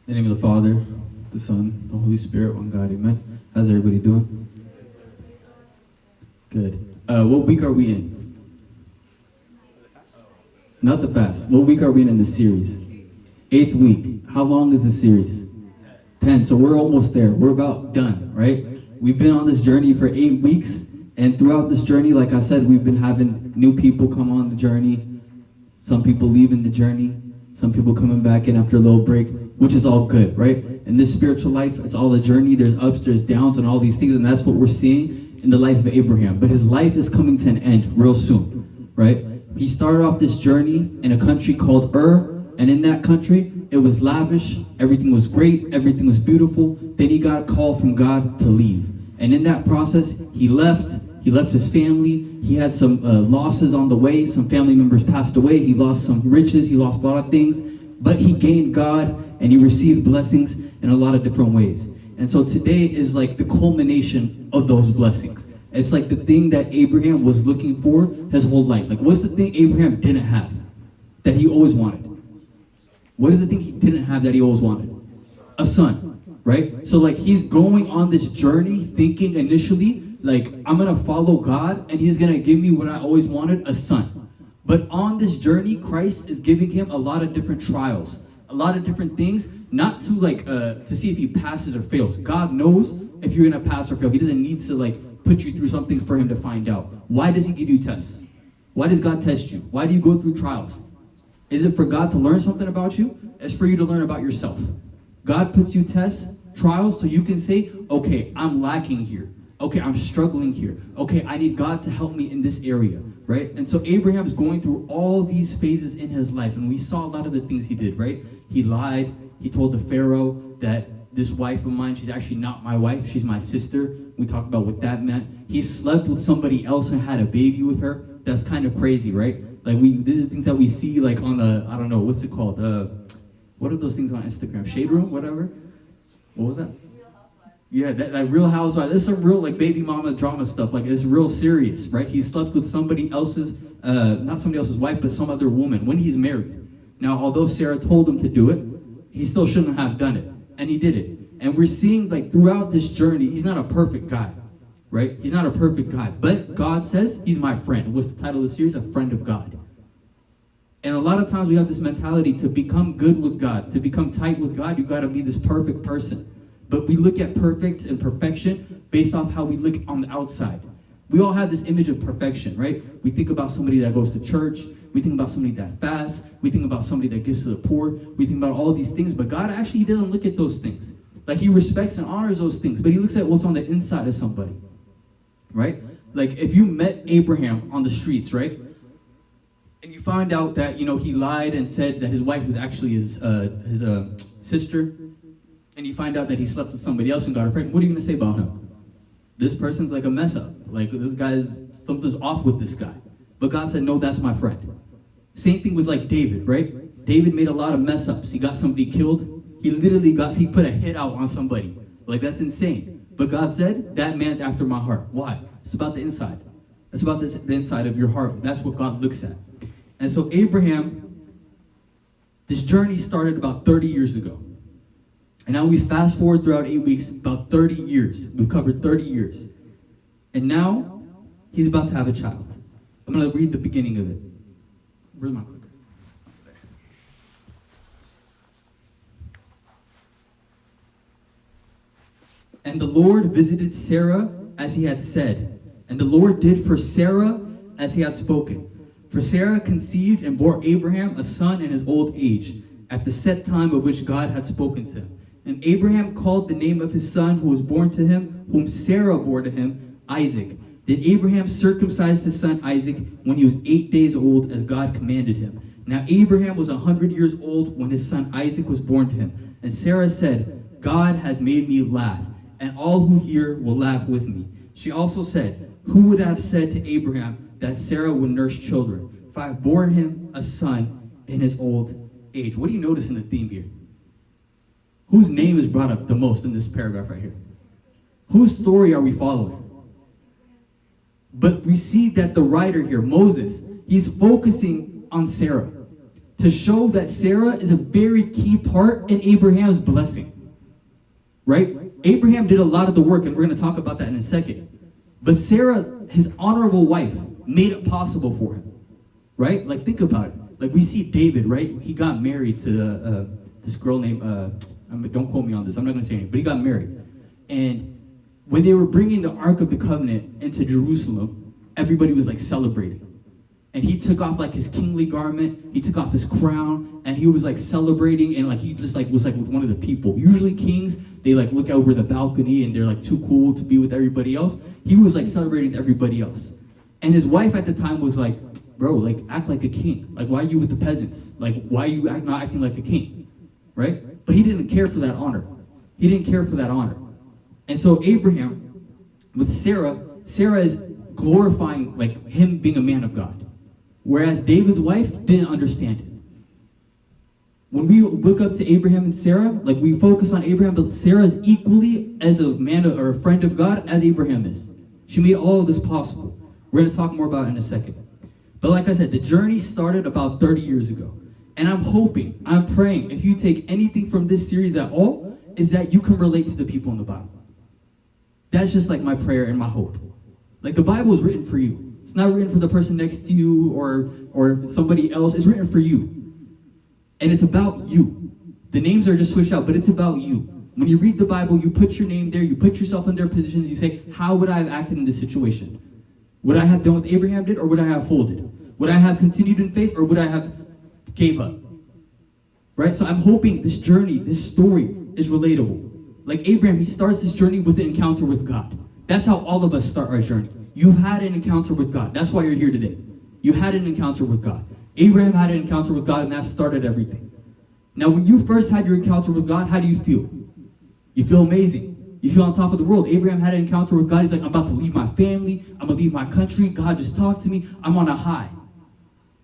In the name of the Father, the Son, the Holy Spirit, one God, amen. How's everybody doing? Good. What week are we in? Not the fast. What week are we in this series? 8th week. How long is this series? 10. So we're almost there. We're about done, right? We've been on this journey for 8 weeks, and throughout this journey, like I said, we've been having new people come on the journey. Some people leaving the journey. Some people coming back in after a little break, which is all good, right? In this spiritual life, it's all a journey. There's ups, there's downs, and all these things, and that's what we're seeing in the life of Abraham. But his life is coming to an end real soon, right? He started off this journey in a country called Ur, and in that country, it was lavish, everything was great, everything was beautiful. Then he got a call from God to leave. And in that process, he left his family. He had some losses on the way. Some family members passed away. He lost some riches. He lost a lot of things. But he gained God, and he received blessings in a lot of different ways. And so today is like the culmination of those blessings. It's like the thing that Abraham was looking for his whole life. Like, what's the thing Abraham didn't have that he always wanted? What is the thing he didn't have that he always wanted? A son, right? So like he's going on this journey thinking initially, like, I'm going to follow God and he's going to give me what I always wanted, a son. But on this journey, Christ is giving him a lot of different trials, a lot of different things, not to like, to see if he passes or fails. God knows if you're going to pass or fail. He doesn't need to like put you through something for him to find out. Why does he give you tests? Why does God test you? Why do you go through trials? Is it for God to learn something about you? It's for you to learn about yourself. God puts you tests, trials, so you can say, okay, I'm lacking here. Okay, I'm struggling here. Okay, I need God to help me in this area, right? And so Abraham's going through all these phases in his life, and we saw a lot of the things he did, right? He lied. He told the Pharaoh that this wife of mine, she's actually not my wife. She's my sister. We talked about what that meant. He slept with somebody else and had a baby with her. That's kind of crazy, right? Like these are things that we see like on the, I don't know, what's it called? What are those things on Instagram? Shade Room, whatever? What was that? Yeah, that like Real Housewives. This is some real like baby mama drama stuff. Like it's real serious, right? He slept with somebody else's, not somebody else's wife, but some other woman when he's married. Now, although Sarah told him to do it, he still shouldn't have done it. And he did it. And we're seeing like throughout this journey, he's not a perfect guy, right? He's not a perfect guy. But God says he's my friend. What's the title of the series? A friend of God. And a lot of times we have this mentality to become good with God, to become tight with God, you got to be this perfect person. But we look at perfect and perfection based off how we look on the outside. We all have this image of perfection, right? We think about somebody that goes to church. We think about somebody that fasts. We think about somebody that gives to the poor. We think about all of these things. But God actually, he doesn't look at those things. Like he respects and honors those things. But he looks at what's on the inside of somebody, right? Like if you met Abraham on the streets, right? And you find out that, you know, he lied and said that his wife was actually his sister. And you find out that he slept with somebody else and got her pregnant. What are you going to say about him? This person's like a mess up. Like this guy's, something's off with this guy. But God said, no, that's my friend. Same thing with like David, right? David made a lot of mess ups. He got somebody killed. He put a hit out on somebody. Like that's insane. But God said, that man's after my heart. Why? It's about the inside. It's about the inside of your heart. That's what God looks at. And so Abraham, this journey started about 30 years ago. And now we fast forward throughout 8 weeks, about 30 years. We've covered 30 years. And now he's about to have a child. I'm going to read the beginning of it. Where's my clicker? And the Lord visited Sarah as he had said. And the Lord did for Sarah as he had spoken. For Sarah conceived and bore Abraham a son in his old age, at the set time of which God had spoken to him. And Abraham called the name of his son who was born to him, whom Sarah bore to him, Isaac. Then Abraham circumcised his son Isaac when he was 8 days old, as God commanded him. Now Abraham was 100 years old when his son Isaac was born to him. And Sarah said, God has made me laugh, and all who hear will laugh with me. She also said, who would have said to Abraham that Sarah would nurse children? For I have borne him a son in his old age. What do you notice in the theme here? Whose name is brought up the most in this paragraph right here? Whose story are we following? But we see that the writer here, Moses, he's focusing on Sarah. to show that Sarah is a very key part in Abraham's blessing. Right? Abraham did a lot of the work, and we're going to talk about that in a second. But Sarah, his honorable wife, made it possible for him. Right? Like, think about it. Like, we see David, right? He got married to this girl named, don't quote me on this, I'm not going to say anything, but he got married. And when they were bringing the Ark of the Covenant into Jerusalem, everybody was like celebrating. And he took off like his kingly garment, he took off his crown, and he was like celebrating, and like he just like was like with one of the people. Usually kings, they like look over the balcony and they're like too cool to be with everybody else. He was like celebrating with everybody else. And his wife at the time was like, bro, like act like a king. Like, why are you with the peasants? Like, why are you not acting like a king? Right? But he didn't care for that honor. He didn't care for that honor. And so Abraham, with Sarah is glorifying like him being a man of God. Whereas David's wife didn't understand it. When we look up to Abraham and Sarah, like we focus on Abraham, but Sarah is equally as a man or a friend of God as Abraham is. She made all of this possible. We're going to talk more about it in a second. But like I said, the journey started about 30 years ago. And I'm praying, if you take anything from this series at all, is that you can relate to the people in the Bible. That's just like my prayer and my hope. Like the Bible is written for you. It's not written for the person next to you or somebody else. It's written for you. And it's about you. The names are just switched out, but it's about you. When you read the Bible, you put your name there, you put yourself in their positions, you say, how would I have acted in this situation? Would I have done what Abraham did, or would I have folded? Would I have continued in faith, or would I have gave up? Right? So I'm hoping this journey, this story is relatable. Like Abraham, he starts his journey with an encounter with God. That's how all of us start our journey. You've had an encounter with God. That's why you're here today. You had an encounter with God. Abraham had an encounter with God, and that started everything. Now, when you first had your encounter with God, how do you feel? You feel amazing. You feel on top of the world. Abraham had an encounter with God. He's like, I'm about to leave my family. I'm going to leave my country. God just talked to me. I'm on a high.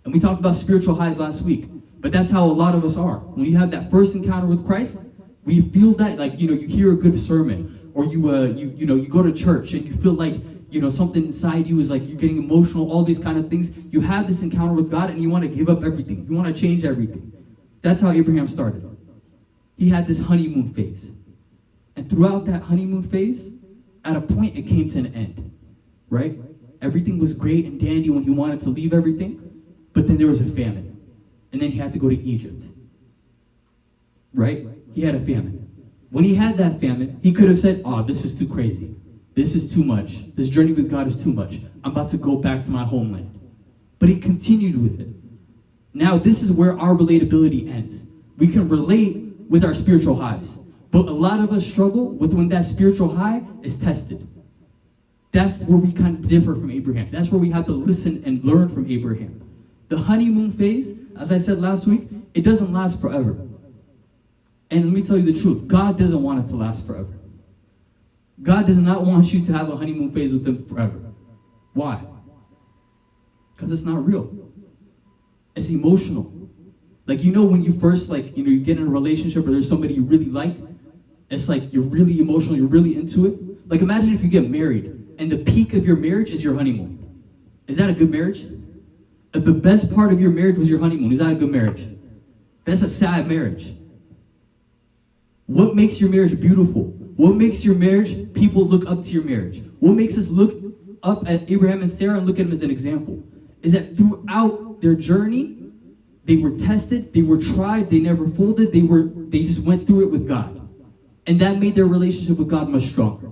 And we talked about spiritual highs last week. But that's how a lot of us are. When you have that first encounter with Christ, we feel that, like, you hear a good sermon, or you go to church and you feel like, something inside you is like you're getting emotional, all these kind of things. You have this encounter with God and you want to give up everything. You want to change everything. That's how Abraham started. He had this honeymoon phase. And throughout that honeymoon phase, at a point it came to an end, right? Everything was great and dandy when he wanted to leave everything, but then there was a famine. And then he had to go to Egypt, right? He had a famine. When he had that famine, he could have said, this is too crazy. This is too much. This journey with God is too much. I'm about to go back to my homeland. But he continued with it. Now, this is where our relatability ends. We can relate with our spiritual highs. But a lot of us struggle with when that spiritual high is tested. That's where we kind of differ from Abraham. That's where we have to listen and learn from Abraham. The honeymoon phase, as I said last week, it doesn't last forever. And let me tell you the truth. God doesn't want it to last forever. God does not want you to have a honeymoon phase with him forever. Why? Because it's not real. It's emotional. Like, when you first, you get in a relationship or there's somebody you really like, it's like you're really emotional, you're really into it. Like, imagine if you get married and the peak of your marriage is your honeymoon. Is that a good marriage? If the best part of your marriage was your honeymoon, is that a good marriage? That's a sad marriage. What makes your marriage beautiful? What makes your marriage, people look up to your marriage? What makes us look up at Abraham and Sarah and look at them as an example? Is that throughout their journey, they were tested, they were tried, they never folded, they just went through it with God. And that made their relationship with God much stronger.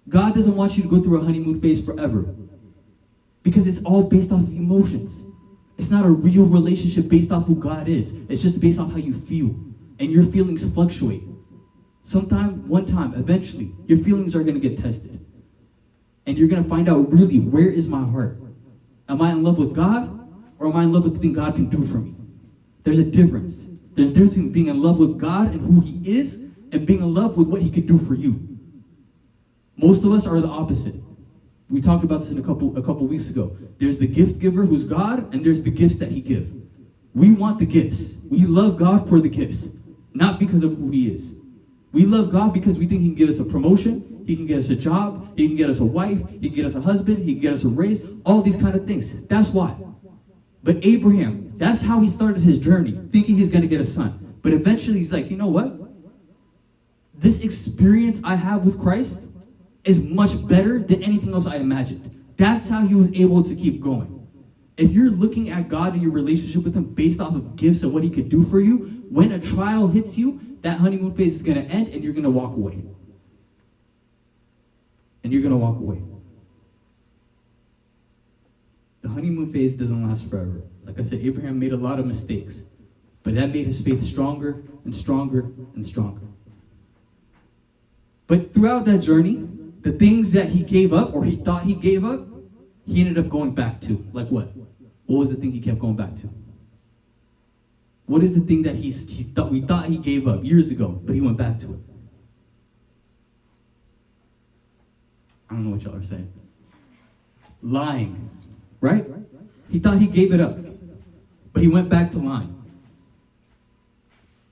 God doesn't want you to go through a honeymoon phase forever. Because it's all based off of emotions. It's not a real relationship based off who God is. It's just based off how you feel. And your feelings fluctuate. One time, eventually, your feelings are going to get tested. And you're going to find out really, where is my heart? Am I in love with God? Or am I in love with the thing God can do for me? There's a difference. There's a difference between being in love with God and who he is, and being in love with what he can do for you. Most of us are the opposite. We talked about this a couple weeks ago. There's the gift giver who's God, and there's the gifts that he gives. We want the gifts. We love God for the gifts, not because of who he is. We love God because we think he can give us a promotion, he can get us a job, he can get us a wife, he can get us a husband, he can get us a raise, all these kind of things. That's why. But Abraham, That's how he started his journey, thinking he's going to get a son. But eventually he's like, you know what? This experience I have with Christ is much better than anything else I imagined. That's how he was able to keep going. If you're looking at God and your relationship with him based off of gifts and what he could do for you, when a trial hits you, that honeymoon phase is going to end and you're going to walk away. And you're going to walk away. The honeymoon phase doesn't last forever. Like I said, Abraham made a lot of mistakes, but that made his faith stronger and stronger and stronger. But throughout that journey, the things that he gave up or he thought he gave up, he ended up going back to. Like what? What was the thing he kept going back to? What is the thing that we thought he gave up years ago, but he went back to it? I don't know what y'all are saying. Lying, right? He thought he gave it up, but he went back to lying.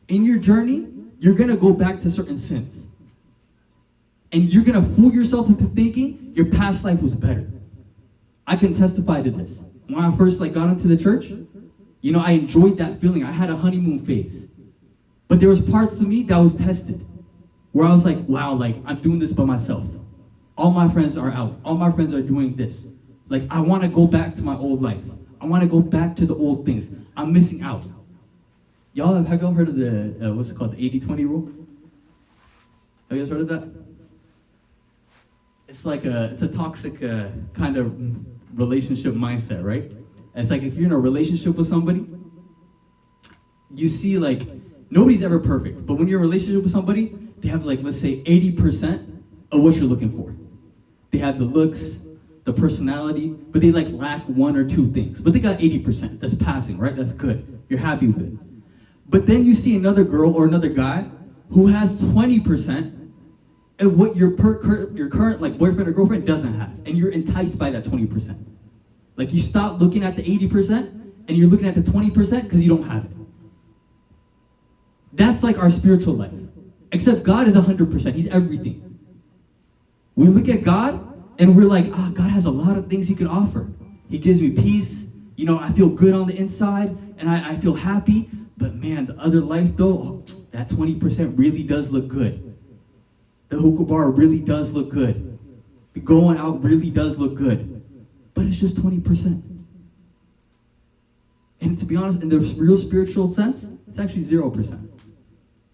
In your journey, you're going to go back to certain sins. And you're going to fool yourself into thinking your past life was better. I can testify to this. When I first got into the church, I enjoyed that feeling. I had a honeymoon phase. But there was parts of me that was tested. Where I was like, wow, I'm doing this by myself. All my friends are out. All my friends are doing this. I want to go back to my old life. I want to go back to the old things. I'm missing out. Have y'all heard of the, what's it called, the 80-20 rule? Have you guys heard of that? It's it's a toxic kind of relationship mindset, right? And it's if you're in a relationship with somebody, you see nobody's ever perfect, but when you're in a relationship with somebody, they have let's say 80% of what you're looking for. They have the looks, the personality, but they lack one or two things. But they got 80%. That's passing, right? That's good. You're happy with it. But then you see another girl or another guy who has 20% of what your current boyfriend or girlfriend doesn't have, and you're enticed by that 20%. You stop looking at the 80% and you're looking at the 20% because you don't have it. That's our spiritual life. Except God is 100%. He's everything. We look at God and we're God has a lot of things he could offer. He gives me peace. I feel good on the inside and I feel happy. But man, the other life though, that 20% really does look good. The hookah bar really does look good. The going out really does look good. But it's just 20%. And to be honest, in the real spiritual sense, it's actually 0%.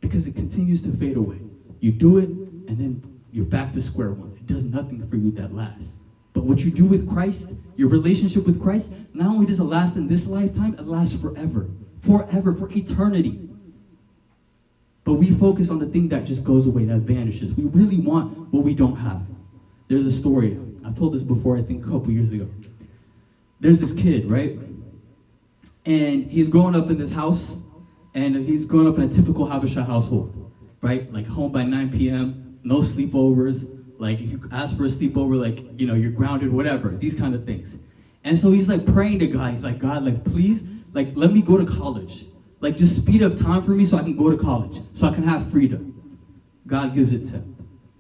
Because it continues to fade away. You do it, and then you're back to square one. It does nothing for you that lasts. But what you do with Christ, your relationship with Christ, not only does it last in this lifetime, it lasts forever. Forever, for eternity. But we focus on the thing that just goes away, that vanishes. We really want what we don't have. There's a story. I told this before, I think a couple years ago. There's this kid, right? And he's growing up in this house, and he's growing up in a typical Habesha household, right? Home by 9 p.m., no sleepovers. If you ask for a sleepover, you're grounded, whatever, these kind of things. And so he's praying to God. He's God, please, let me go to college. Just speed up time for me so I can go to college, so I can have freedom. God gives it to him.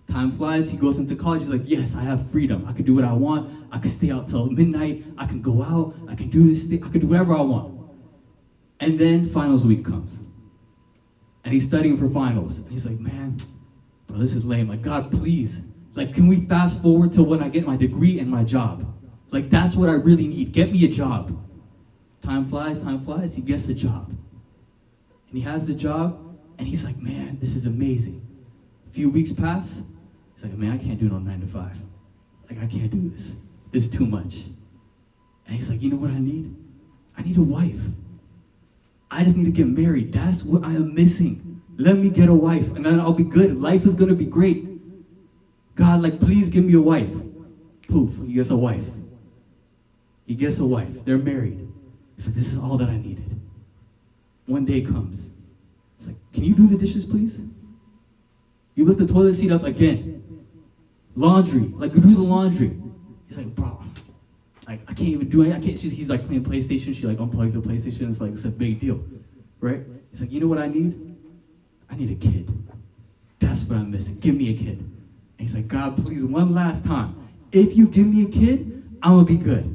Time flies, he goes into college, he's yes, I have freedom. I can do what I want. I can stay out till midnight. I can go out. I can do this thing. I can do whatever I want. And then finals week comes. And he's studying for finals. And he's man, bro, this is lame. God, please. Can we fast forward to when I get my degree and my job? That's what I really need. Get me a job. Time flies, he gets the job. And he has the job, and he's man, this is amazing. A few weeks pass, he's man, I can't do no 9 to 5. I can't do this. This is too much. And he's you know what I need? I need a wife. I just need to get married. That's what I am missing. Let me get a wife, and then I'll be good. Life is going to be great. God, please give me a wife. Poof, he gets a wife. He gets a wife. They're married. He's this is all that I needed. One day comes. He's can you do the dishes, please? You lift the toilet seat up again. Laundry. You do the laundry. He's bro, I can't even do it. I can't. He's playing PlayStation. She unplugs the PlayStation. It's a big deal, right? He's you know what I need? I need a kid. That's what I'm missing. Give me a kid. And he's God, please, one last time. If you give me a kid, I'm gonna be good.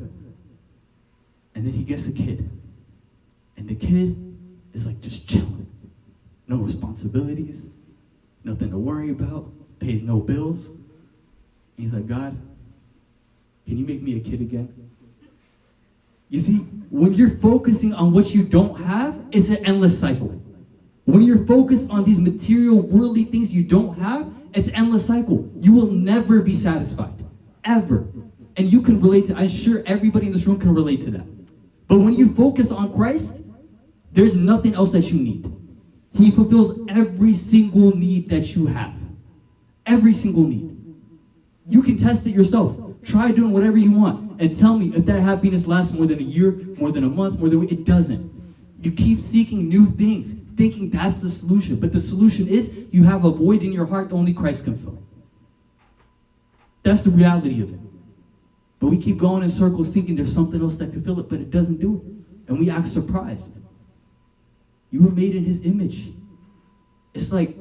And then he gets a kid. And And the kid is like just chilling. No responsibilities, nothing to worry about, pays no bills. And he's like, God, can you make me a kid again? You see, when you're focusing on what you don't have, it's an endless cycle. When you're focused on these material, worldly things you don't have, it's an endless cycle. You will never be satisfied, ever. And you can relate to, I'm sure everybody in this room can relate to that. But when you focus on Christ, there's nothing else that you need. He fulfills every single need that you have. Every single need. You can test it yourself. Try doing whatever you want and tell me if that happiness lasts more than a year, more than a month, more than a week. It doesn't. You keep seeking new things, thinking that's the solution. But the solution is you have a void in your heart that only Christ can fill. That's the reality of it. But we keep going in circles thinking there's something else that can fill it, but it doesn't do it. And we act surprised. You were made in his image. It's like,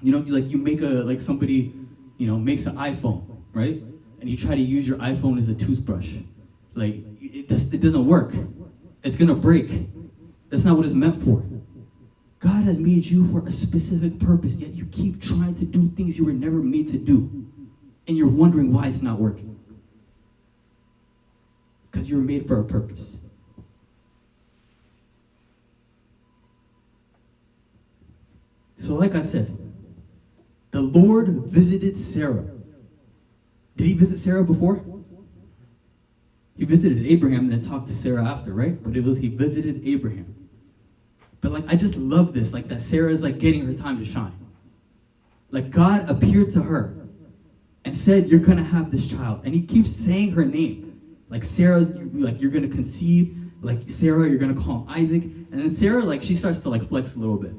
you make somebody, makes an iPhone, right? And you try to use your iPhone as a toothbrush. Like, it doesn't work. It's gonna break. That's not what it's meant for. God has made you for a specific purpose, yet you keep trying to do things you were never made to do. And you're wondering why it's not working. It's because you were made for a purpose. So like I said, the Lord visited Sarah. Did he visit Sarah before? He visited Abraham and then talked to Sarah after, right? But he visited Abraham. But I just love this, that Sarah is getting her time to shine. God appeared to her and said, you're gonna have this child. And he keeps saying her name. Sarah's, you're gonna conceive. Sarah, you're gonna call him Isaac. And then Sarah, she starts to flex a little bit.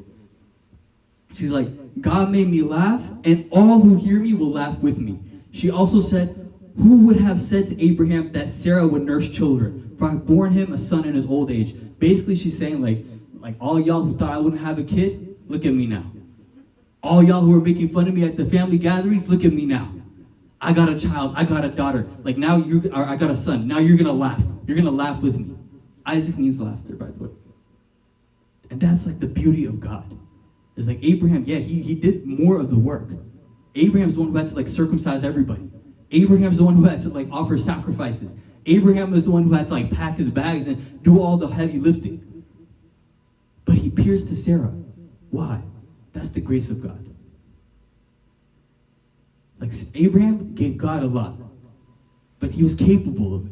She's like, God made me laugh, and all who hear me will laugh with me. She also said, who would have said to Abraham that Sarah would nurse children? For I've borne him a son in his old age. Basically, she's saying, all y'all who thought I wouldn't have a kid, look at me now. All y'all who are making fun of me at the family gatherings, look at me now. I got a child, I got a daughter. Now I got a son. Now you're going to laugh. You're going to laugh with me. Isaac means laughter, by the way. And that's the beauty of God. It's Abraham, yeah, he did more of the work. Abraham's the one who had to circumcise everybody. Abraham's the one who had to offer sacrifices. Abraham is the one who had to pack his bags and do all the heavy lifting. But he appears to Sarah. Why? That's the grace of God. Abraham gave God a lot, but he was capable of it.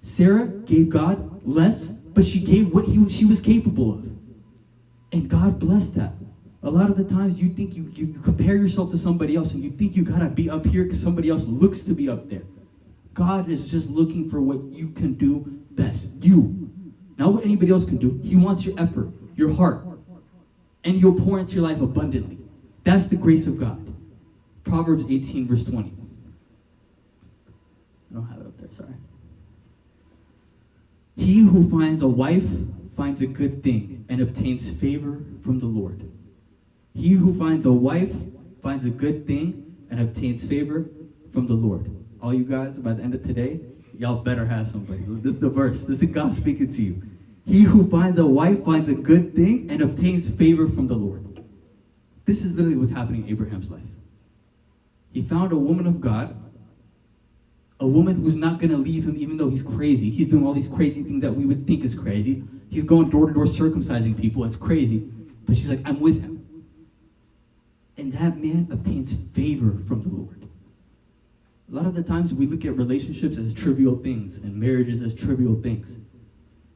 Sarah gave God less, but she gave what she was capable of. And God blessed that. A lot of the times you think you compare yourself to somebody else and you think you gotta be up here because somebody else looks to be up there. God is just looking for what you can do best. You. Not what anybody else can do. He wants your effort, your heart. And he'll pour into your life abundantly. That's the grace of God. Proverbs 18, verse 20. I don't have it up there, sorry. He who finds a wife finds a good thing and obtains favor from the Lord. He who finds a wife finds a good thing and obtains favor from the Lord. All you guys, by the end of today, y'all better have somebody. This is the verse. This is God speaking to you. He who finds a wife finds a good thing and obtains favor from the Lord. This is literally what's happening in Abraham's life. He found a woman of God, a woman who's not going to leave him even though he's crazy. He's doing all these crazy things that we would think is crazy. He's going door to door circumcising people. It's crazy. But she's like, I'm with him. And that man obtains favor from the Lord. A lot of the times we look at relationships as trivial things and marriages as trivial things.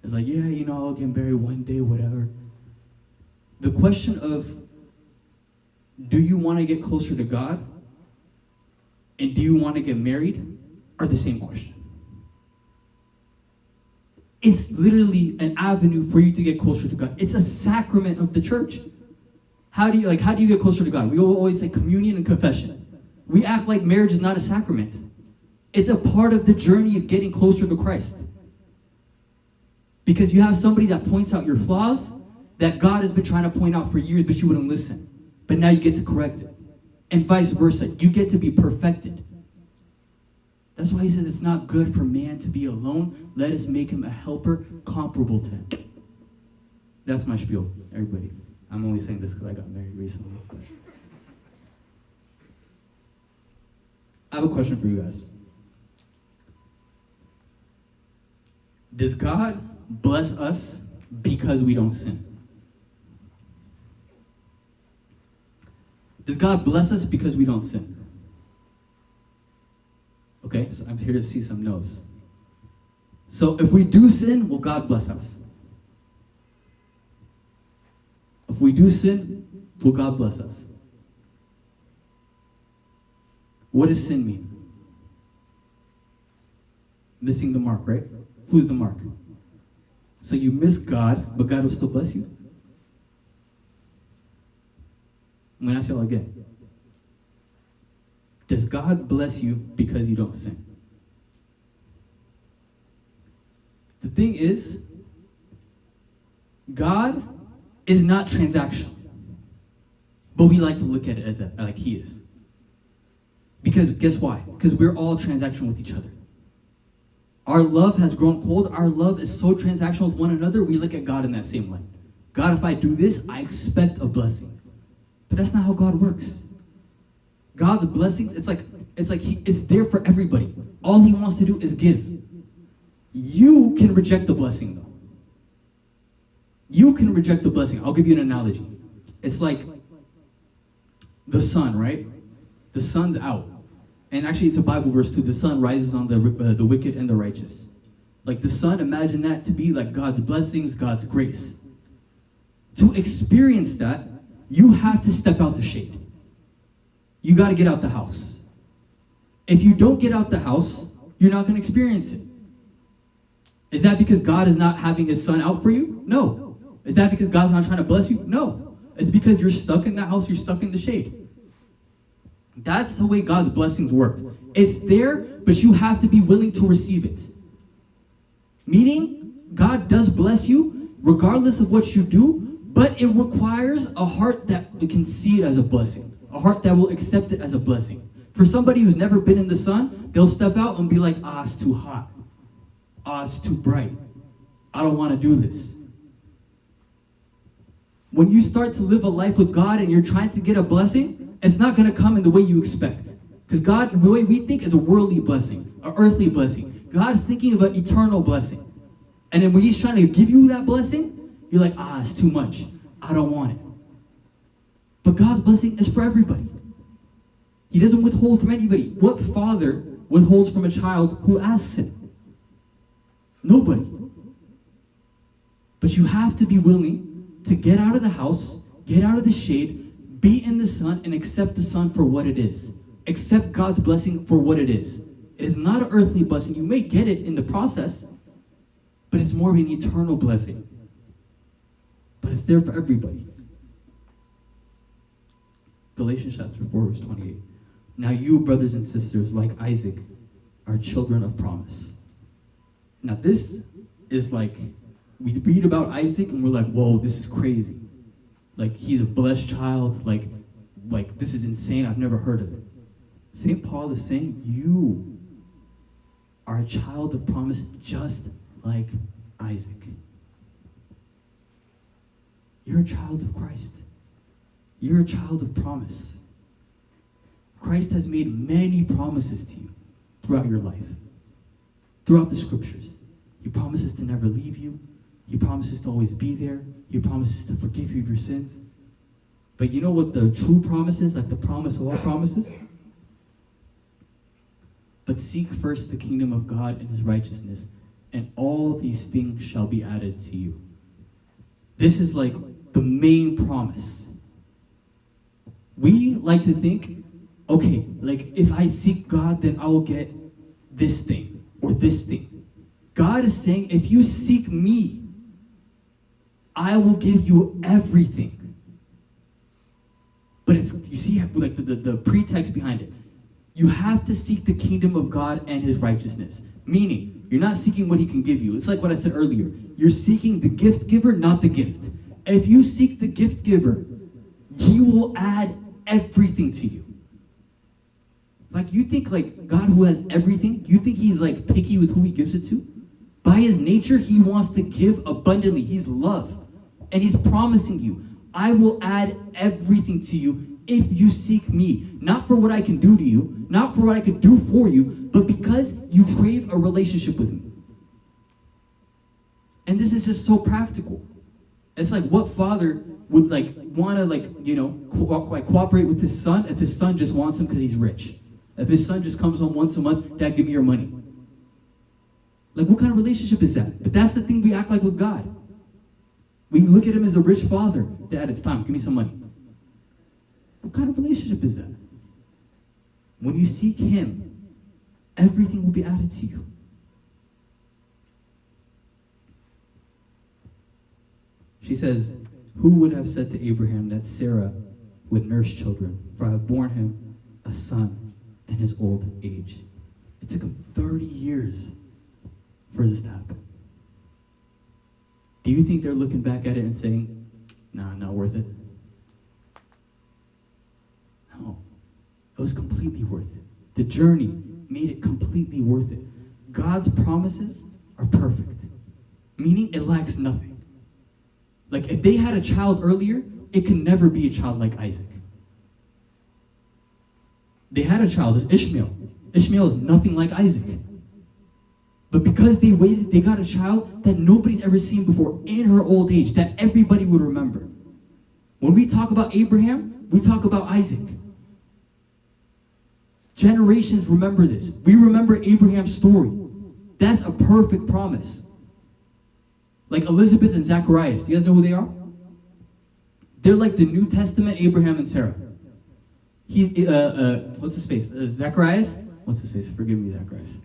It's I'll get married one day, whatever. The question of, do you want to get closer to God? And do you want to get married? Are the same question. It's literally an avenue for you to get closer to God. It's a sacrament of the church. How do you get closer to God? We always say communion and confession. We act like marriage is not a sacrament. It's a part of the journey of getting closer to Christ. Because you have somebody that points out your flaws that God has been trying to point out for years, but you wouldn't listen. But now you get to correct it. And vice versa. You get to be perfected. That's why he says it's not good for man to be alone. Let us make him a helper comparable to him. That's my spiel, everybody. I'm only saying this because I got married recently. I have a question for you guys. Does God bless us because we don't sin? Does God bless us because we don't sin? Okay, so I'm here to see some no's. So if we do sin, will God bless us? If we do sin, will God bless us? What does sin mean? Missing the mark, right? Who's the mark? So you miss God, but God will still bless you? I'm going to ask you all again. Does God bless you because you don't sin? The thing is, God is not transactional. But we like to look at it like he is. Because guess why? Because we're all transactional with each other. Our love has grown cold. Our love is so transactional with one another, we look at God in that same light. God, if I do this, I expect a blessing. But that's not how God works. God's blessings, it's like it's there for everybody. All he wants to do is give. You can reject the blessing, though. You can reject the blessing. I'll give you an analogy. It's like the sun, right? The sun's out. And actually, it's a Bible verse too. The sun rises on the wicked and the righteous. Like the sun, imagine that to be like God's blessings, God's grace. To experience that, you have to step out the shade. You got to get out the house. If you don't get out the house, you're not going to experience it. Is that because God is not having his sun out for you? No. Is that because God's not trying to bless you? No. It's because you're stuck in that house, you're stuck in the shade. That's the way God's blessings work. It's there, but you have to be willing to receive it. Meaning, God does bless you regardless of what you do, but it requires a heart that can see it as a blessing. A heart that will accept it as a blessing. For somebody who's never been in the sun, they'll step out and be like, it's too hot. It's too bright. I don't want to do this. When you start to live a life with God and you're trying to get a blessing, it's not going to come in the way you expect. Because God, the way we think, is a worldly blessing, an earthly blessing. God's thinking of an eternal blessing. And then when he's trying to give you that blessing, you're like, it's too much. I don't want it. But God's blessing is for everybody. He doesn't withhold from anybody. What father withholds from a child who asks him? Nobody. But you have to be willing to get out of the house, get out of the shade, be in the sun, and accept the sun for what it is. Accept God's blessing for what it is. It is not an earthly blessing. You may get it in the process, but it's more of an eternal blessing. But it's there for everybody. Galatians chapter 4, verse 28. Now you, brothers and sisters, like Isaac, are children of promise. Now this is like, we read about Isaac and we're like, whoa, this is crazy. Like, he's a blessed child. Like this is insane. I've never heard of it. St. Paul is saying, you are a child of promise just like Isaac. You're a child of Christ. You're a child of promise. Christ has made many promises to you throughout your life, throughout the scriptures. He promises to never leave you. He promises to always be there. He promises to forgive you of your sins. But you know what the true promise is, like the promise of all promises? But seek first the kingdom of God and his righteousness, and all these things shall be added to you. This is like the main promise. We like to think, okay, like if I seek God, then I will get this thing or this thing. God is saying, if you seek me, I will give you everything. But it's, you see, like the pretext behind it. You have to seek the kingdom of God and his righteousness. Meaning, you're not seeking what he can give you. It's like what I said earlier. You're seeking the gift giver, not the gift. If you seek the gift giver, he will add everything to you. Like, you think like God who has everything, you think he's like picky with who he gives it to? By his nature, he wants to give abundantly. He's love. And he's promising you, I will add everything to you if you seek me. Not for what I can do to you, not for what I can do for you, but because you crave a relationship with me. And this is just so practical. It's like, what father would want to cooperate with his son if his son just wants him because he's rich? If his son just comes home once a month, Dad, give me your money. Like, what kind of relationship is that? But that's the thing we act like with God. We look at him as a rich father. Dad, it's time, give me some money. What kind of relationship is that? When you seek him, everything will be added to you. She says, who would have said to Abraham that Sarah would nurse children? For I have borne him a son in his old age. It took him 30 years for this to happen. Do you think they're looking back at it and saying, nah, not worth it? No. It was completely worth it. The journey made it completely worth it. God's promises are perfect, meaning it lacks nothing. Like, if they had a child earlier, it could never be a child like Isaac. They had a child, it's Ishmael. Ishmael is nothing like Isaac. But because they waited, they got a child that nobody's ever seen before in her old age, that everybody would remember. When we talk about Abraham, we talk about Isaac. Generations remember this. We remember Abraham's story. That's a perfect promise. Like Elizabeth and Zacharias. Do you guys know who they are? They're like the New Testament Abraham and Sarah. What's his face? Zacharias? What's his face? Forgive me, Zacharias.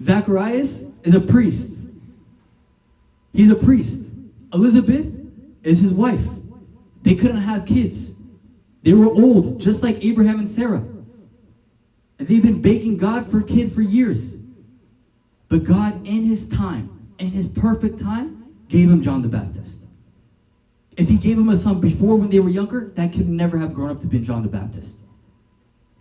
Zacharias is a priest. He's a priest. Elizabeth is his wife. They couldn't have kids. They were old, just like Abraham and Sarah. And they've been begging God for a kid for years. But God, in his time, in his perfect time, gave him John the Baptist. If he gave him a son before when they were younger, that kid never have grown up to be John the Baptist.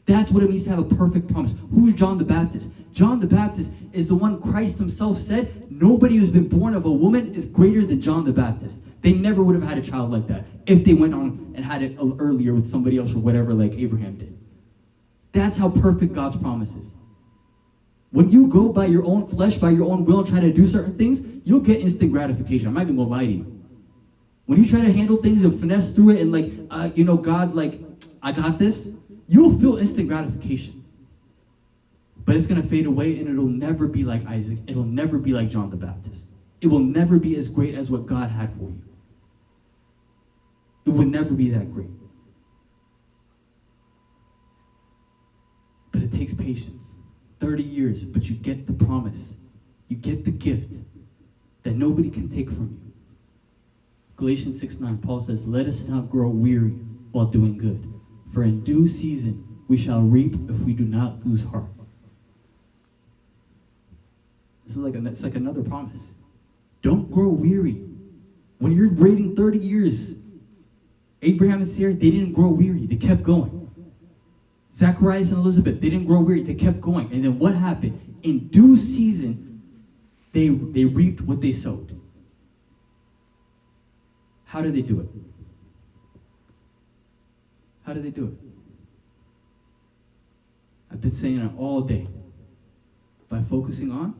That's what it means to have a perfect promise. Who is John the Baptist? John the Baptist is the one Christ himself said, nobody who's been born of a woman is greater than John the Baptist. They never would have had a child like that if they went on and had it earlier with somebody else or whatever like Abraham did. That's how perfect God's promise is. When you go by your own flesh, by your own will, and try to do certain things, you'll get instant gratification. I'm not even gonna lie to you. When you try to handle things and finesse through it and God, I got this, you'll feel instant gratification. But it's gonna fade away and it'll never be like Isaac. It'll never be like John the Baptist. It will never be as great as what God had for you. It will never be that great. But it takes patience. 30 years, but you get the promise. You get the gift that nobody can take from you. Galatians 6:9, Paul says, let us not grow weary while doing good, for in due season we shall reap if we do not lose heart. This is it's like another promise. Don't grow weary. When you're waiting 30 years, Abraham and Sarah, they didn't grow weary. They kept going. Zacharias and Elizabeth, they didn't grow weary. They kept going. And then what happened? In due season, they reaped what they sowed. How did they do it? How did they do it? I've been saying it all day. By focusing on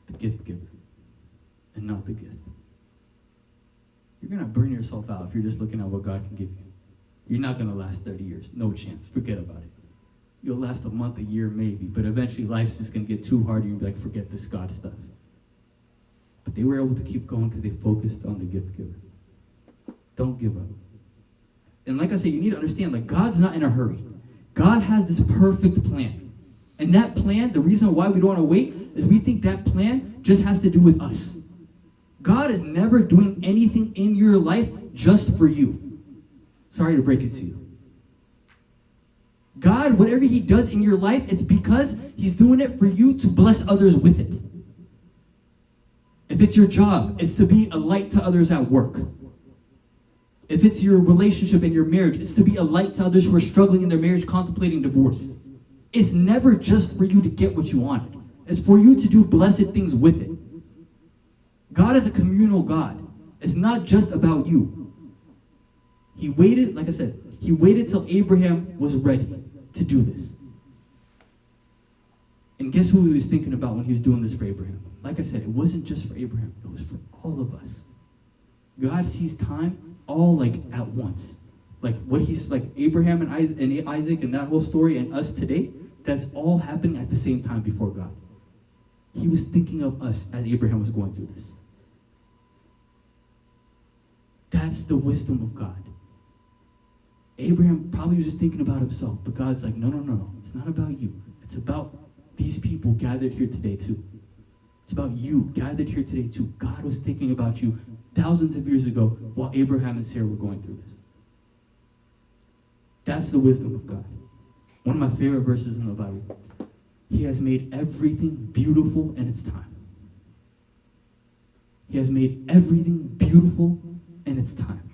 the gift giver and not the gift. You're going to burn yourself out if you're just looking at what God can give you. You're not going to last 30 years. No chance. Forget about it. You'll last a month, a year, maybe. But eventually life's just going to get too hard and you'll be like, forget this God stuff. But they were able to keep going because they focused on the gift giver. Don't give up. And like I said, you need to understand, God's not in a hurry. God has this perfect plan. And that plan, the reason why we don't want to wait, is we think that plan just has to do with us. God is never doing anything in your life just for you. Sorry to break it to you. God, whatever he does in your life, it's because he's doing it for you to bless others with it. If it's your job, it's to be a light to others at work. If it's your relationship and your marriage, it's to be a light to others who are struggling in their marriage, contemplating divorce. It's never just for you to get what you want. It's for you to do blessed things with it. God is a communal God. It's not just about you. He waited, like I said, he waited till Abraham was ready to do this. And guess who he was thinking about when he was doing this for Abraham? Like I said, it wasn't just for Abraham. It was for all of us. God sees time all like at once. Like what he's like Abraham and Isaac and that whole story and us today, that's all happening at the same time before God. He was thinking of us as Abraham was going through this. That's the wisdom of God. Abraham probably was just thinking about himself, but God's like, no. It's not about you. It's about these people gathered here today too. It's about you gathered here today too. God was thinking about you thousands of years ago while Abraham and Sarah were going through this. That's the wisdom of God. One of my favorite verses in the Bible. He has made everything beautiful in its time. He has made everything beautiful in its time.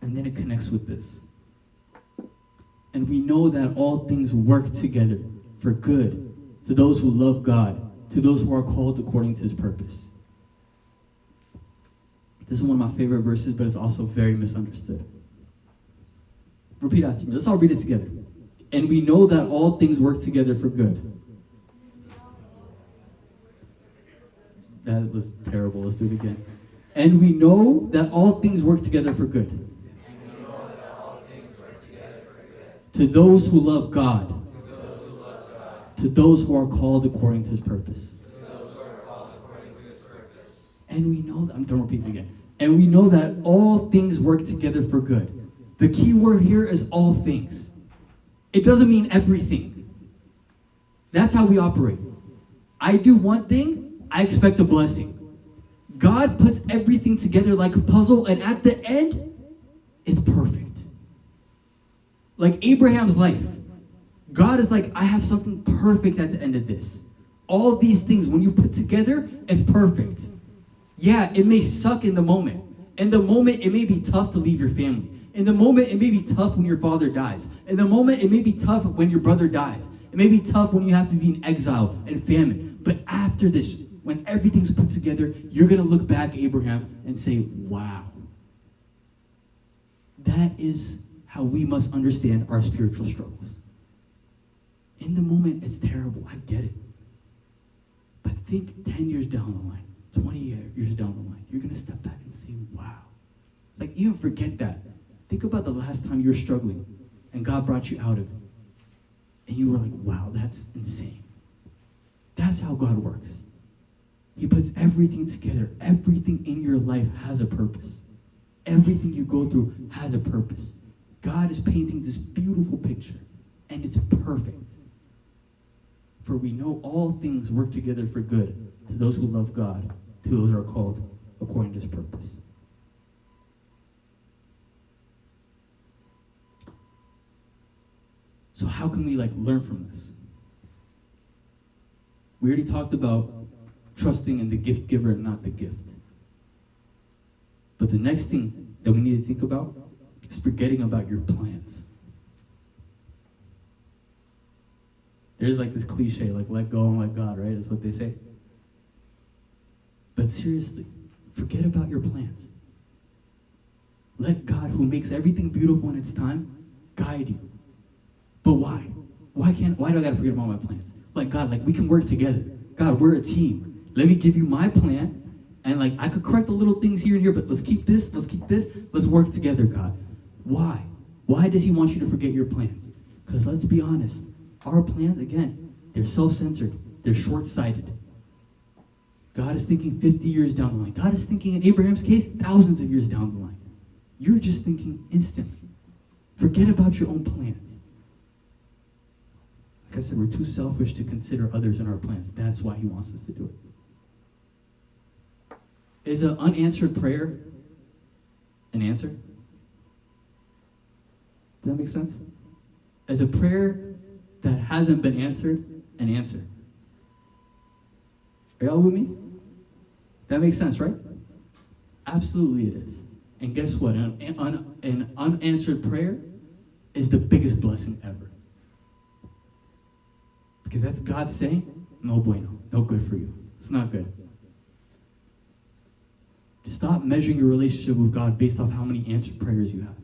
And then it connects with this. And we know that all things work together for good to those who love God, to those who are called according to his purpose. This is one of my favorite verses, but it's also very misunderstood. Repeat after me. Let's all read it together. And we know that all things work together for good. That was terrible. Let's do it again. And we know that all things work together for good. To those who love God. To those who are called according to his purpose. And we know that, I'm going to repeat it again. And we know that all things work together for good. The key word here is all things. It doesn't mean everything. That's how we operate. I do one thing, I expect a blessing. God puts everything together like a puzzle, and at the end, it's perfect. Like Abraham's life. God is like, I have something perfect at the end of this. All these things, when you put together, it's perfect. Yeah, it may suck in the moment. In the moment, it may be tough to leave your family. In the moment, it may be tough when your father dies. In the moment, it may be tough when your brother dies. It may be tough when you have to be in exile and famine. But after this, when everything's put together, you're going to look back, Abraham, and say, wow. That is how we must understand our spiritual struggles. In the moment, it's terrible. I get it. But think 10 years down the line, 20 years down the line, you're going to step back and say, wow. Like, even forget that. Think about the last time you were struggling and God brought you out of it. And you were like, wow, that's insane. That's how God works. He puts everything together. Everything in your life has a purpose. Everything you go through has a purpose. God is painting this beautiful picture, and it's perfect. For we know all things work together for good to those who love God, to those who are called according to his purpose. So how can we learn from this? We already talked about trusting in the gift giver and not the gift. But the next thing that we need to think about is forgetting about your plans. There's this cliche, let go and let God, right? Is what they say. But seriously, forget about your plans. Let God, who makes everything beautiful in its time, guide you. But why? Why do I gotta forget about my plans? God, we can work together. God, we're a team. Let me give you my plan, and I could correct the little things here and here, but let's keep this, let's work together, God. Why? Why does he want you to forget your plans? Because let's be honest, our plans, again, they're self-centered, they're short-sighted. God is thinking 50 years down the line. God is thinking, in Abraham's case, thousands of years down the line. You're just thinking instantly. Forget about your own plans. Like I said, we're too selfish to consider others in our plans. That's why he wants us to do it. Is an unanswered prayer an answer? Does that make sense? Is a prayer that hasn't been answered an answer? Are y'all with me? That makes sense, right? Absolutely it is. And guess what? An unanswered prayer is the biggest blessing ever. Because that's God saying, no bueno, no good for you. It's not good. Stop measuring your relationship with God based off how many answered prayers you have.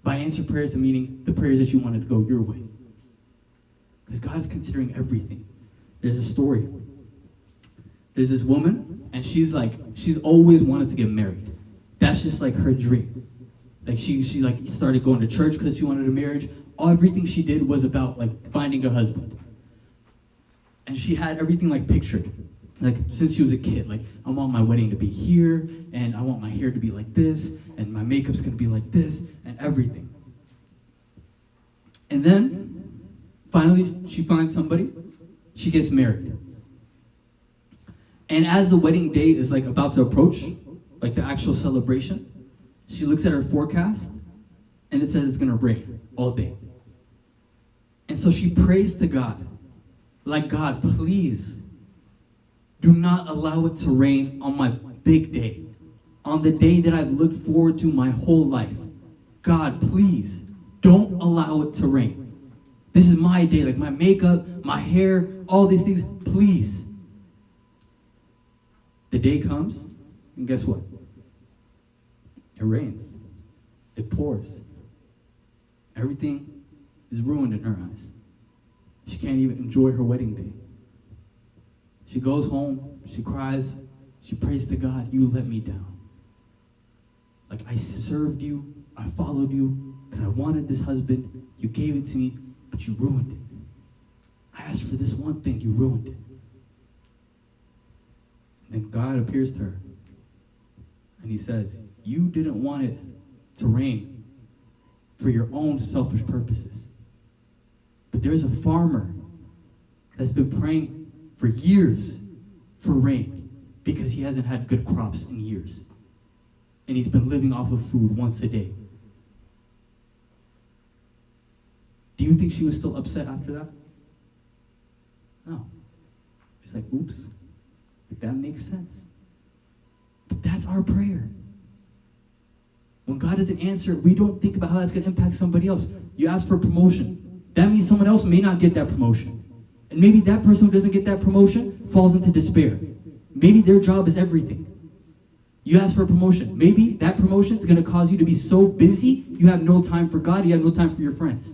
By answered prayers, I'm meaning the prayers that you wanted to go your way. Because God is considering everything. There's a story. There's this woman, and she's always wanted to get married. That's just like her dream. Like she started going to church because she wanted a marriage. Everything she did was about like finding a husband. And she had everything like pictured. Like since she was a kid, like I want my wedding to be here, and I want my hair to be like this, and my makeup's gonna be like this, and everything. And then finally she finds somebody, she gets married. And as the wedding day is like about to approach, like the actual celebration, she looks at her forecast and it says it's gonna rain all day. And so she prays to God, like, God, please do not allow it to rain on my big day, on the day that I've looked forward to my whole life. God, please don't allow it to rain. This is my day, like my makeup, my hair, all these things, please. The day comes, and guess what? It rains. It pours. Everything is ruined in her eyes. She can't even enjoy her wedding day. She goes home, she cries, she prays to God, you let me down. Like, I served you, I followed you, because I wanted this husband, you gave it to me, but you ruined it. I asked for this one thing, you ruined it. And God appears to her, and he says, you didn't want it to rain for your own selfish purposes. But there's a farmer that's been praying for years for rain because he hasn't had good crops in years. And he's been living off of food once a day. Do you think she was still upset after that? No. She's like, oops. Like, that makes sense. But that's our prayer. When God doesn't answer, we don't think about how that's going to impact somebody else. You ask for promotion. That means someone else may not get that promotion. And maybe that person who doesn't get that promotion falls into despair. Maybe their job is everything. You ask for a promotion. Maybe that promotion is going to cause you to be so busy, you have no time for God, you have no time for your friends.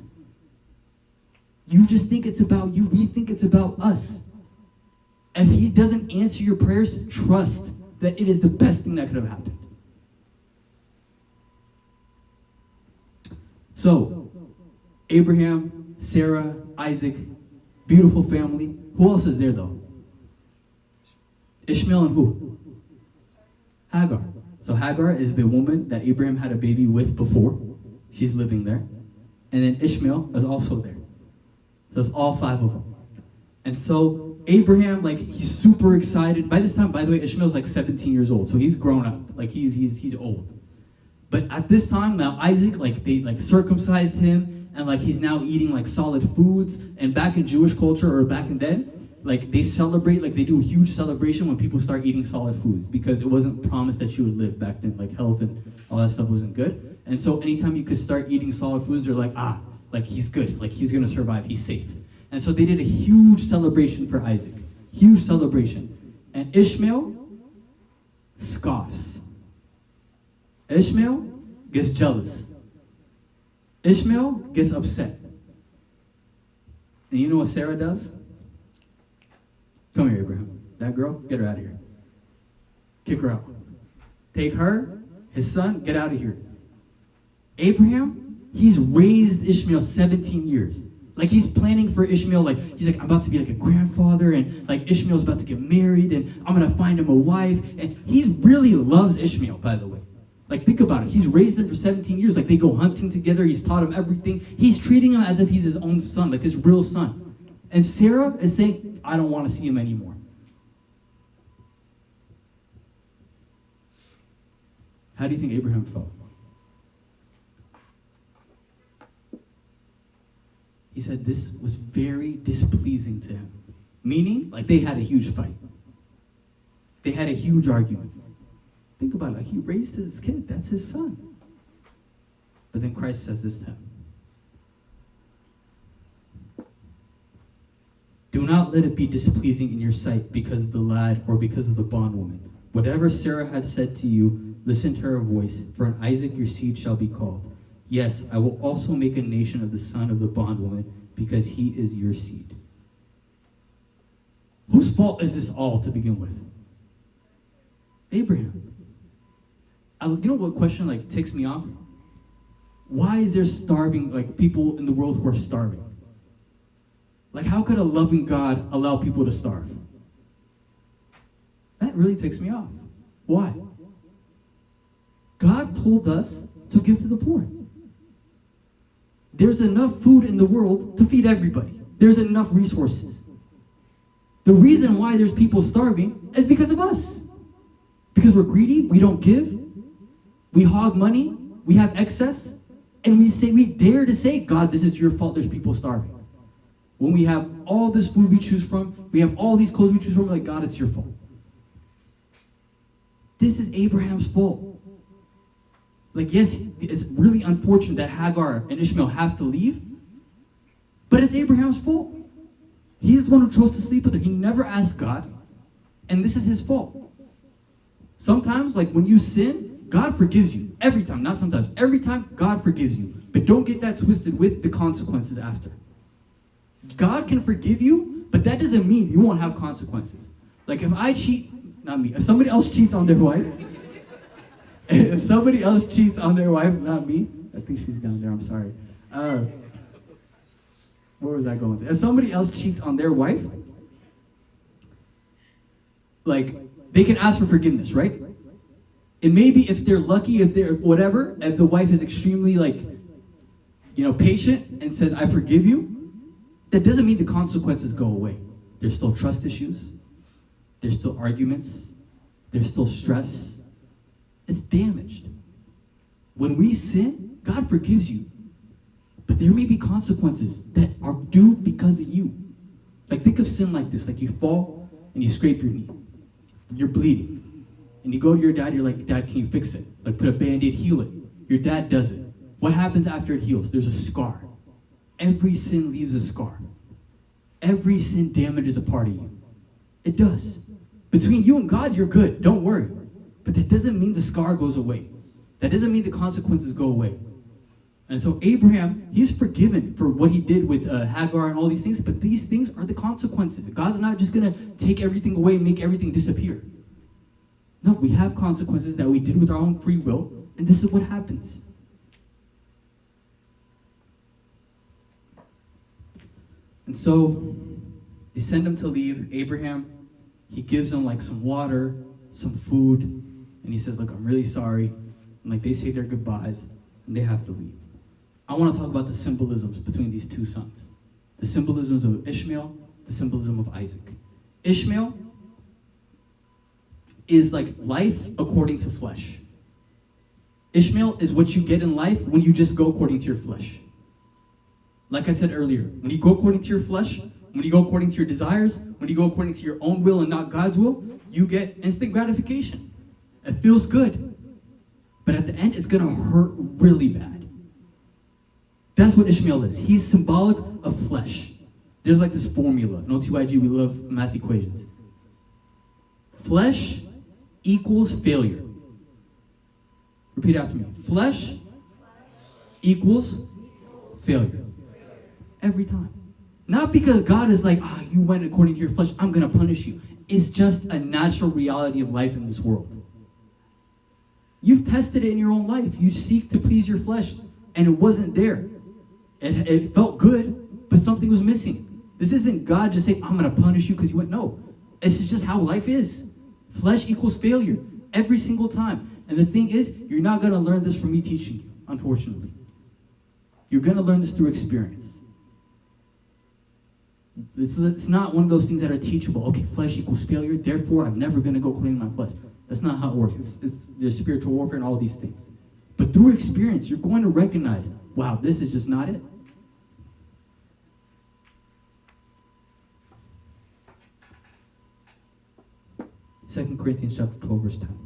You just think it's about you. We think it's about us. If he doesn't answer your prayers, trust that it is the best thing that could have happened. So, Abraham, Sarah, Isaac, beautiful family. Who else is there though? Ishmael and who? Hagar. So Hagar is the woman that Abraham had a baby with before. She's living there. And then Ishmael is also there. So it's all five of them. And so Abraham, like, he's super excited. By this time, by the way, Ishmael's like 17 years old. So he's grown up. Like, he's old. But at this time, now Isaac, like, they like circumcised him, and like he's now eating like solid foods. And back in Jewish culture, or back in then, like they celebrate, like they do a huge celebration when people start eating solid foods, because it wasn't promised that you would live back then. Like health and all that stuff wasn't good. And so anytime you could start eating solid foods, they're like, like he's good, like he's gonna survive, he's safe. And so they did a huge celebration for Isaac. Huge celebration. And Ishmael scoffs. Ishmael gets jealous. Ishmael gets upset. And you know what Sarah does? Come here, Abraham. That girl, get her out of here. Kick her out. Take her, his son, get out of here. Abraham, he's raised Ishmael 17 years. Like, he's planning for Ishmael, like, he's like, I'm about to be like a grandfather, and like Ishmael's about to get married, and I'm gonna find him a wife. And he really loves Ishmael, by the way. Like, think about it. He's raised him for 17 years. Like, they go hunting together. He's taught him everything. He's treating him as if he's his own son, like his real son. And Sarah is saying, I don't want to see him anymore. How do you think Abraham felt? He said this was very displeasing to him. Meaning, like, they had a huge fight. They had a huge argument. Think about it. Like, he raised his kid. That's his son. But then Christ says this to him. Do not let it be displeasing in your sight because of the lad or because of the bondwoman. Whatever Sarah had said to you, listen to her voice, for in Isaac your seed shall be called. Yes, I will also make a nation of the son of the bondwoman, because he is your seed. Whose fault is this all to begin with? Abraham. You know what question ticks me off? Why is there starving, people in the world who are starving? How could a loving God allow people to starve? That really ticks me off. Why? God told us to give to the poor. There's enough food in the world to feed everybody. There's enough resources. The reason why there's people starving is because of us. Because we're greedy, we don't give, we hog money, we have excess, and we dare to say, God, this is your fault, there's people starving. When we have all this food we choose from, we have all these clothes we choose from, we're like, God, it's your fault. This is Abraham's fault. Yes, it's really unfortunate that Hagar and Ishmael have to leave, but it's Abraham's fault. He's the one who chose to sleep with her. He never asked God, and this is his fault. Sometimes, when you sin, God forgives you. Every time, not sometimes. Every time, God forgives you. But don't get that twisted with the consequences after. God can forgive you, but that doesn't mean you won't have consequences. If I cheat, not me, if somebody else cheats on their wife, if somebody else cheats on their wife, not me, I think she's down there, I'm sorry. Where was I going with it? If somebody else cheats on their wife, they can ask for forgiveness, right? And maybe if they're lucky, if the wife is extremely patient and says, I forgive you, that doesn't mean the consequences go away. There's still trust issues. There's still arguments. There's still stress. It's damaged. When we sin, God forgives you. But there may be consequences that are due because of you. Think of sin like this. You fall and you scrape your knee. You're bleeding. And you go to your dad, you're like, Dad, can you fix it? Put a Band-Aid, heal it. Your dad does it. What happens after it heals? There's a scar. Every sin leaves a scar. Every sin damages a part of you. It does. Between you and God, you're good. Don't worry. But that doesn't mean the scar goes away. That doesn't mean the consequences go away. And so Abraham, he's forgiven for what he did with Hagar and all these things, but these things are the consequences. God's not just going to take everything away and make everything disappear. No, we have consequences that we did with our own free will, and this is what happens. And so they send him to leave. Abraham, he gives them some water, some food, and he says, look, I'm really sorry. And they say their goodbyes, and they have to leave. I want to talk about the symbolisms between these two sons. The symbolisms of Ishmael, the symbolism of Isaac. Ishmael is life according to flesh. Ishmael is what you get in life when you just go according to your flesh. Like I said earlier, when you go according to your flesh, when you go according to your desires, when you go according to your own will and not God's will, you get instant gratification. It feels good. But at the end, it's going to hurt really bad. That's what Ishmael is. He's symbolic of flesh. There's this formula. In OTYG, we love math equations. Flesh equals failure. Repeat after me. Flesh equals failure. Every time. Not because God is you went according to your flesh, I'm going to punish you. It's just a natural reality of life in this world. You've tested it in your own life. You seek to please your flesh, and it wasn't there. It felt good, but something was missing. This isn't God just saying, I'm going to punish you because you went. No. It's just how life is. Flesh equals failure every single time. And the thing is, you're not going to learn this from me teaching you, unfortunately. You're going to learn this through experience. It's not one of those things that are teachable. Okay, flesh equals failure, therefore I'm never going to go according to my flesh. That's not how it works. There's spiritual warfare and all these things. But through experience, you're going to recognize, wow, this is just not it. Second Corinthians chapter 12, verse 10.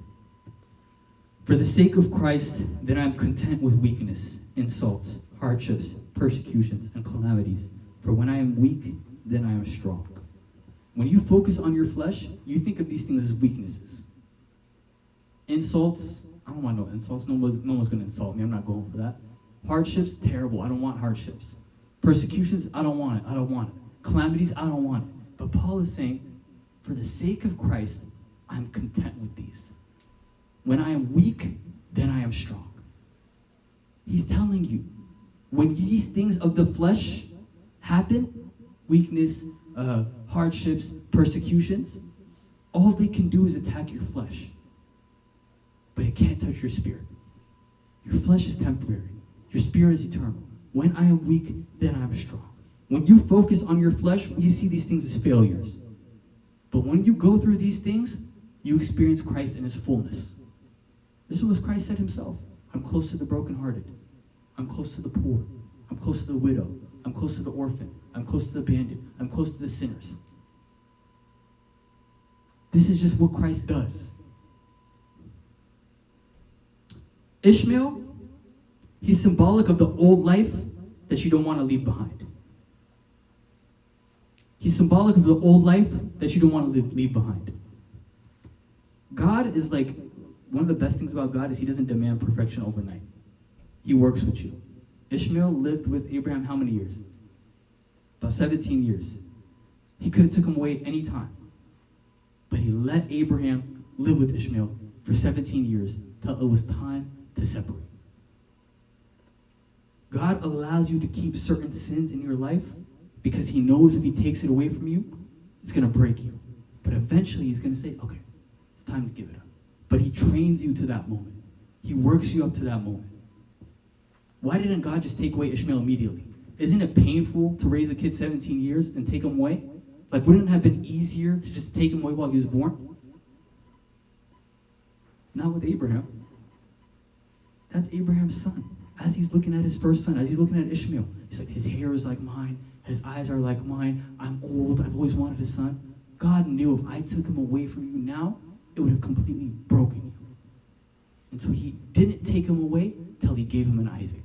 For the sake of Christ, then I am content with weakness, insults, hardships, persecutions, and calamities. For when I am weak, then I am strong. When you focus on your flesh, you think of these things as weaknesses. Insults, I don't want no insults. No one's going to insult me. I'm not going for that. Hardships, terrible. I don't want hardships. Persecutions, I don't want it. I don't want it. Calamities, I don't want it. But Paul is saying, for the sake of Christ, I'm content with these. When I am weak, then I am strong. He's telling you, when these things of the flesh happen, weakness, hardships, persecutions, all they can do is attack your flesh. But it can't touch your spirit. Your flesh is temporary. Your spirit is eternal. When I am weak, then I am strong. When you focus on your flesh, you see these things as failures. But when you go through these things, you experience Christ in his fullness. This is what Christ said himself. I'm close to the brokenhearted. I'm close to the poor. I'm close to the widow. I'm close to the orphan. I'm close to the abandoned. I'm close to the sinners. This is just what Christ does. Ishmael, he's symbolic of the old life that you don't want to leave behind. He's symbolic of the old life that you don't want to leave behind. God is like, one of the best things about God is he doesn't demand perfection overnight. He works with you. Ishmael lived with Abraham how many years? About 17 years. He could have took him away any time. But he let Abraham live with Ishmael for 17 years till it was time to separate. God allows you to keep certain sins in your life because he knows if he takes it away from you, it's going to break you. But eventually he's going to say, okay, it's time to give it up. But he trains you to that moment. He works you up to that moment. Why didn't God just take away Ishmael immediately? Isn't it painful to raise a kid 17 years and take him away? Like, wouldn't it have been easier to just take him away while he was born? Not with Abraham. That's Abraham's son. As he's looking at his first son, as he's looking at Ishmael, he's like, his hair is like mine, his eyes are like mine, I'm old, I've always wanted a son. God knew if I took him away from you now, it would have completely broken you. And so he didn't take him away till he gave him an Isaac.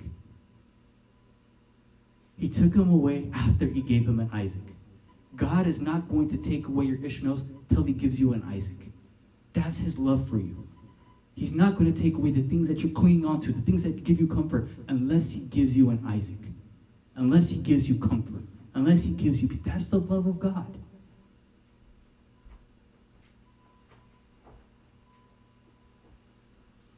He took him away after he gave him an Isaac. God is not going to take away your Ishmaels till he gives you an Isaac. That's his love for you. He's not going to take away the things that you're clinging on to, the things that give you comfort, unless he gives you an Isaac. Unless he gives you comfort. Unless he gives you peace. That's the love of God.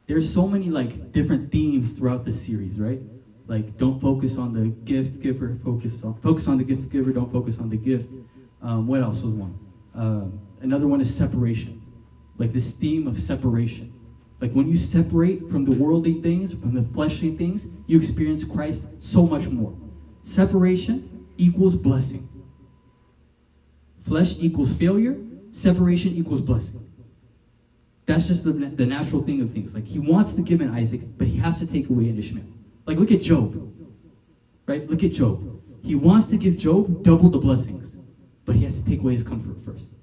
There's so many different themes throughout this series, right? Like, don't focus on the gift giver, focus on the gift giver, don't focus on the gift. What else was one? Another one is separation. Like this theme of separation. Like when you separate from the worldly things, from the fleshly things, you experience Christ so much more. Separation equals blessing. Flesh equals failure. Separation equals blessing. That's just the natural thing of things. Like he wants to give an Isaac, but he has to take away an Ishmael. Like look at Job. Right? Look at Job. He wants to give Job double the blessings, but he has to take away his comfort first.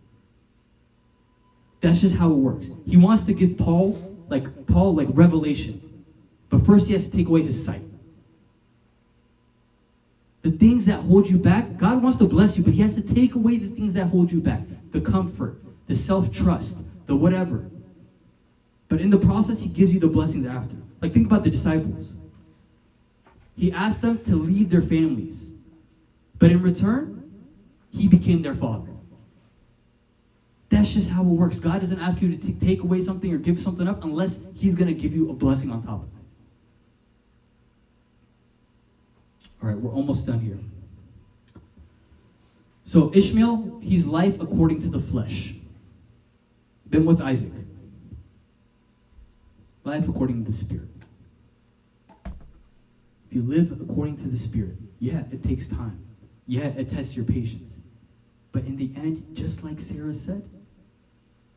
That's just how it works. He wants to give Paul revelation, but first he has to take away his sight. The things that hold you back, God wants to bless you, but he has to take away the things that hold you back. The comfort, the self-trust, the whatever. But in the process, he gives you the blessings after. Like think about the disciples. He asked them to leave their families. But in return, he became their father. That's just how it works. God doesn't ask you to take away something or give something up unless he's going to give you a blessing on top of it. All right, we're almost done here. So Ishmael, he's life according to the flesh. Then what's Isaac? Life according to the Spirit. If you live according to the Spirit, yeah, it takes time. Yeah, it tests your patience. But in the end, just like Sarah said,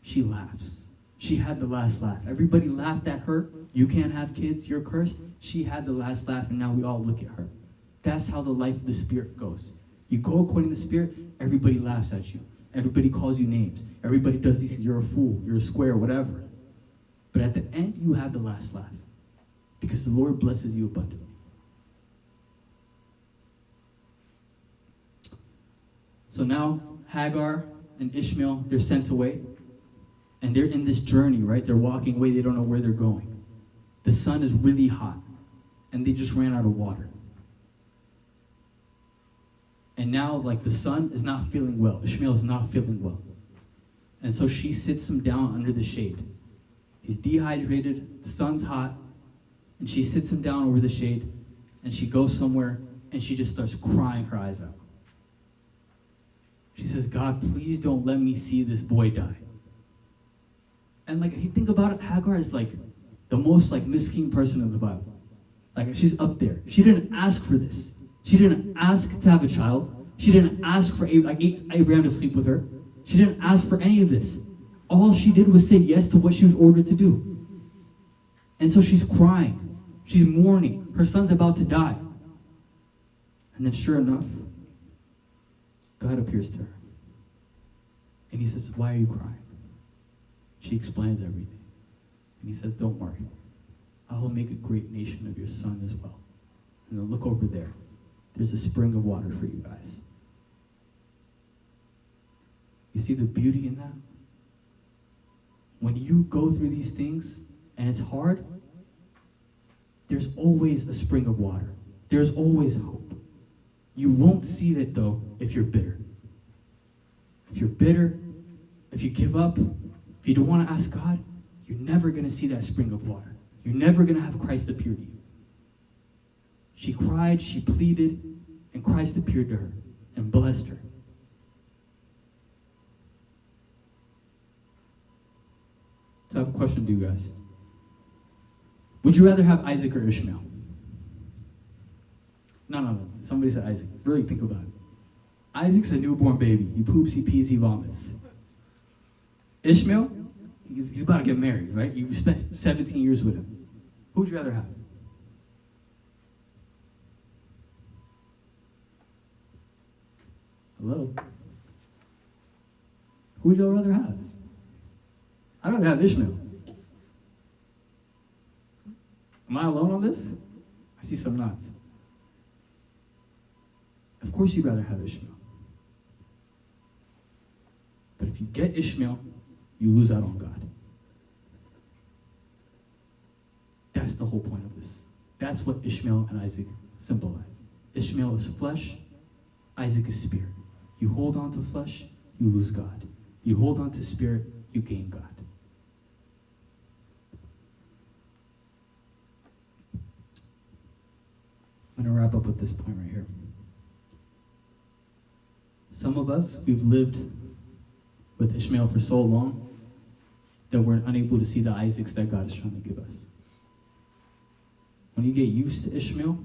she laughs. She had the last laugh. Everybody laughed at her. You can't have kids, you're cursed. She had the last laugh, and now we all look at her. That's how the life of the Spirit goes. You go according to the Spirit, everybody laughs at you. Everybody calls you names. Everybody does these things. You're a fool. You're a square, whatever. But at the end, you have the last laugh. Because the Lord blesses you abundantly. So now, Hagar and Ishmael, they're sent away. And they're in this journey, right? They're walking away. They don't know where they're going. The sun is really hot. And they just ran out of water. And now, like, the son is not feeling well. Ishmael is not feeling well. And so she sits him down under the shade. He's dehydrated. The sun's hot. And she sits him down over the shade. And she goes somewhere. And she just starts crying her eyes out. She says, God, please don't let me see this boy die. And, like, if you think about it, Hagar is, like, the most, like, miskin person in the Bible. Like, she's up there. She didn't ask for this. She didn't ask to have a child. She didn't ask for Abraham to sleep with her. She didn't ask for any of this. All she did was say yes to what she was ordered to do. And so she's crying. She's mourning. Her son's about to die. And then sure enough, God appears to her. And he says, why are you crying? She explains everything. And he says, don't worry. I will make a great nation of your son as well. And then look over there. There's a spring of water for you guys. You see the beauty in that? When you go through these things and it's hard, there's always a spring of water. There's always hope. You won't see that, though, if you're bitter. If you're bitter, if you give up, if you don't want to ask God, you're never going to see that spring of water. You're never going to have Christ appear to you. She cried, she pleaded, and Christ appeared to her and blessed her. So I have a question to you guys. Would you rather have Isaac or Ishmael? No. Somebody said Isaac. Really think about it. Isaac's a newborn baby. He poops, he pees, he vomits. Ishmael, he's about to get married, right? You spent 17 years with him. Who would you rather have? Hello? Who would you rather have? I'd rather have Ishmael. Am I alone on this? I see some nods. Of course you'd rather have Ishmael. But if you get Ishmael, you lose out on God. That's the whole point of this. That's what Ishmael and Isaac symbolize. Ishmael is flesh, Isaac is spirit. You hold on to flesh, you lose God. You hold on to spirit, you gain God. I'm going to wrap up with this point right here. Some of us, we've lived with Ishmael for so long that we're unable to see the Isaacs that God is trying to give us. When you get used to Ishmael,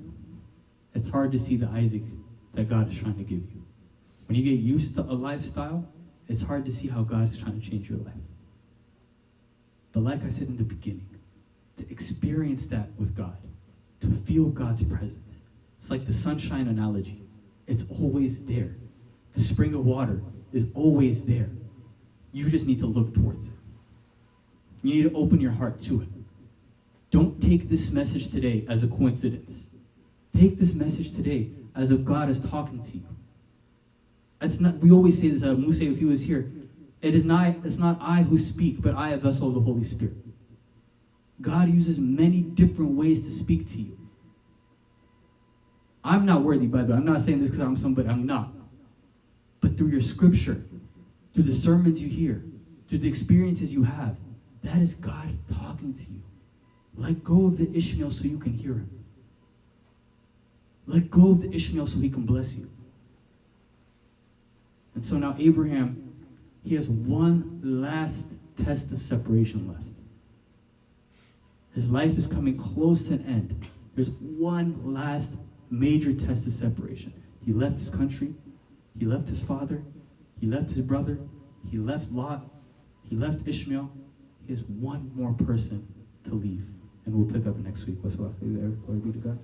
it's hard to see the Isaac that God is trying to give you. When you get used to a lifestyle, it's hard to see how God is trying to change your life. But like I said in the beginning, to experience that with God, to feel God's presence, it's like the sunshine analogy. It's always there. The spring of water is always there. You just need to look towards it. You need to open your heart to it. Don't take this message today as a coincidence. Take this message today as if God is talking to you. It's not. We always say this. Musa, if he was here, it's not I who speak, but I, a vessel of the Holy Spirit. God uses many different ways to speak to you. I'm not worthy, by the way. I'm not saying this because I'm somebody. I'm not. But through your scripture, through the sermons you hear, through the experiences you have, that is God talking to you. Let go of the Ishmael so you can hear him. Let go of the Ishmael so he can bless you. And so now Abraham, he has one last test of separation left. His life is coming close to an end. There's one last major test of separation. He left his country. He left his father. He left his brother. He left Lot. He left Ishmael. He has one more person to leave. And we'll pick up next week. What's left there? Glory be to God.